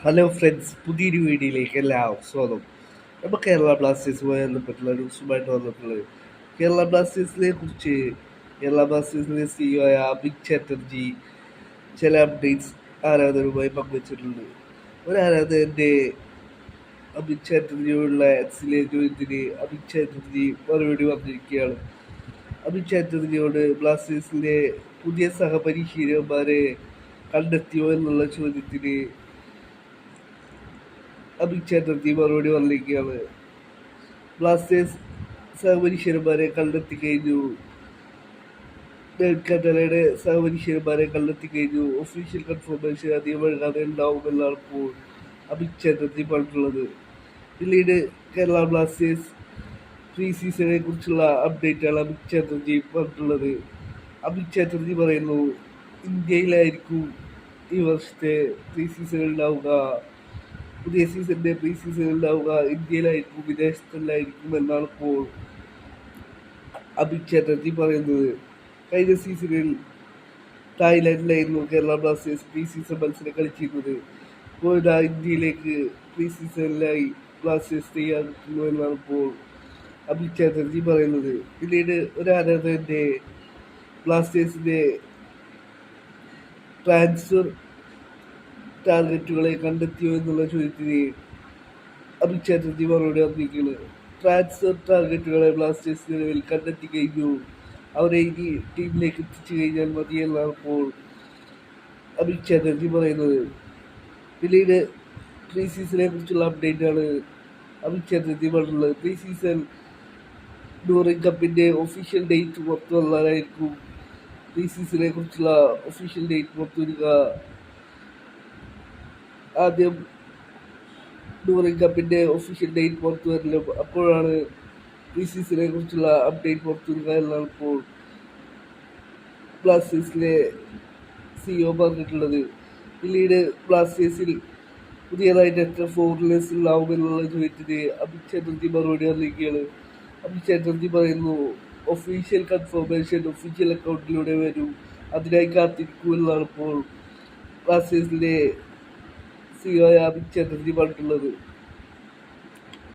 Hello friends, പുതിയൊരു വീഡിയോയിലേക്ക് എല്ലാവർക്കും സ്വാഗതം. നമ്മൾ കേരള ബ്ലാസ്റ്റേഴ്സുമായി ബന്ധപ്പെട്ടുള്ള ന്യൂസുമായിട്ട് വന്നിട്ടുള്ളത്. കേരള ബ്ലാസ്റ്റേഴ്സിനെ കുറിച്ച് കേരള ബ്ലാസ്റ്റേഴ്സിന്റെ CEO ആയ അഭിക് ചാറ്റർജി ചില അപ്ഡേറ്റ്സ് ആരാധകരുമായി പങ്കുവച്ചിട്ടുണ്ട്. ഒരു ആരാധകന്റെ അഭിക് ചാറ്റർജിയോടുള്ള എക്സിലെ ചോദ്യത്തിന് അഭിക് ചാറ്റർജി മറുപടി വന്നിരിക്കുകയാണ്. അഭിക് ചാറ്റർജിയോട് ബ്ലാസ്റ്റേഴ്സിലെ പുതിയ സഹപരിശീലകന്മാരെ കണ്ടെത്തിയോ എന്നുള്ള ചോദ്യത്തിന് അഭിക് ചാറ്റർജി മറുപടി വന്നിരിക്കുകയാണ്. ബ്ലാസ്റ്റേഴ്സ് സഹപരിശീലന്മാരെ കണ്ടെത്തി കഴിഞ്ഞു. കട്ടലയുടെ സഹപരിശീലന്മാരെ കണ്ടെത്തി കഴിഞ്ഞു. ഒഫീഷ്യൽ കൺഫർമേഷൻ അധികം വൈകാതെ ഉണ്ടാവുമെന്നാണ് ഇപ്പോൾ അഭിക് ചാറ്റർജി പറഞ്ഞിട്ടുള്ളത്. പിന്നീട് കേരള ബ്ലാസ്റ്റേഴ്സ് പ്രീ സീസണെ കുറിച്ചുള്ള അപ്ഡേറ്റാണ് അഭിക് ചാറ്റർജി പറഞ്ഞിട്ടുള്ളത്. അഭിക് ചാറ്റർജി പറയുന്നു, ഇന്ത്യയിലായിരിക്കും ഈ വർഷത്തെ പ്രീ സീസൺ ഉണ്ടാവുക. പുതിയ സീസണിന്റെ പ്രീ സീസൺ ഉണ്ടാവുക ഇന്ത്യയിലായിരിക്കും, വിദേശത്തല്ലായിരിക്കും എന്നാണ് ഇപ്പോൾ അഭിക് ചാറ്റർജി പറയുന്നത്. കഴിഞ്ഞ സീസണിൽ തായ്ലാൻഡിലായിരുന്നു കേരള ബ്ലാസ്റ്റേഴ്സ് പ്രീ സീസൺ മത്സരം കളിച്ചിരുന്നത്. ഇപ്പോൾ ഇന്ത്യയിലേക്ക് പ്രീ സീസണിലായി ബ്ലാസ്റ്റേഴ്സ് തയ്യാറെടുക്കുന്നു എന്നാണ് ഇപ്പോൾ അഭിക് ചാറ്റർജി പറയുന്നത്. പിന്നീട് ഒരു ആരാധകന്റെ ബ്ലാസ്റ്റേഴ്സിന്റെ ട്രാൻസ്ഫർ ടാർഗറ്റുകളെ കണ്ടെത്തിയോ എന്നുള്ള ചോദ്യത്തിന് അഭിക് ചാറ്റർജി മറുപടി വന്നിരിക്കുന്നത്. ട്രാൻസ്ഫർ ടാർഗറ്റുകളെ ബ്ലാസ്റ്റേഴ്സ് നിലവിൽ കണ്ടെത്തി കഴിഞ്ഞു. അവരെ ഇനി ടീമിലേക്ക് എത്തിച്ചു കഴിഞ്ഞാൽ മതി എന്നാണ് ഇപ്പോൾ അഭിക് ചാറ്റർജി പറയുന്നത്. പിന്നീട് പ്രീ സീസണെ കുറിച്ചുള്ള അപ്ഡേറ്റ് ആണ് അഭിക് ചാറ്റർജി പറഞ്ഞുള്ളത്. പ്രീ സീസൺ ഡൂറിംഗ് കപ്പിന്റെ ഒഫീഷ്യൽ ഡേറ്റ് പുറത്തു വന്നാലായിരിക്കും പ്രീ സീസണെ കുറിച്ചുള്ള ഒഫീഷ്യൽ ഡേറ്റ് പുറത്തു വരിക. ആദ്യം ഡൂറിംഗ് കപ്പിന്റെ ഒഫീഷ്യൽ ഡേറ്റ് പുറത്തു വരില്ല, അപ്പോഴാണ് പ്രീ സീസണെ കുറിച്ചുള്ള അപ്ഡേറ്റ് പുറത്തു വരിക എന്നാണ് ഇപ്പോൾ ബ്ലാസ്റ്റേഴ്സിലെ CEO പറഞ്ഞിട്ടുള്ളത്. പിന്നീട് ബ്ലാസ്റ്റേഴ്സിൽ പുതിയതായിട്ട് എത്ര ഫോറിനേഴ്സ് ഉണ്ടാവുമെന്നുള്ള ചോദ്യത്തിന് അഭിക് ചാറ്റർജി മറുപടി വന്നിരിക്കുകയാണ്. അഭിക് ചാറ്റർജി പറയുന്നു, ഒഫീഷ്യൽ കൺഫർമേഷൻ ഒഫീഷ്യൽ അക്കൗണ്ടിലൂടെ വരും, അതിനായി കാത്തിരിക്കുമെന്നാണ് ഇപ്പോൾ ബ്ലാസ്റ്റേഴ്സിലെ CEO ആയ അഭിക് ചാറ്റർജി പറഞ്ഞിട്ടുള്ളത്.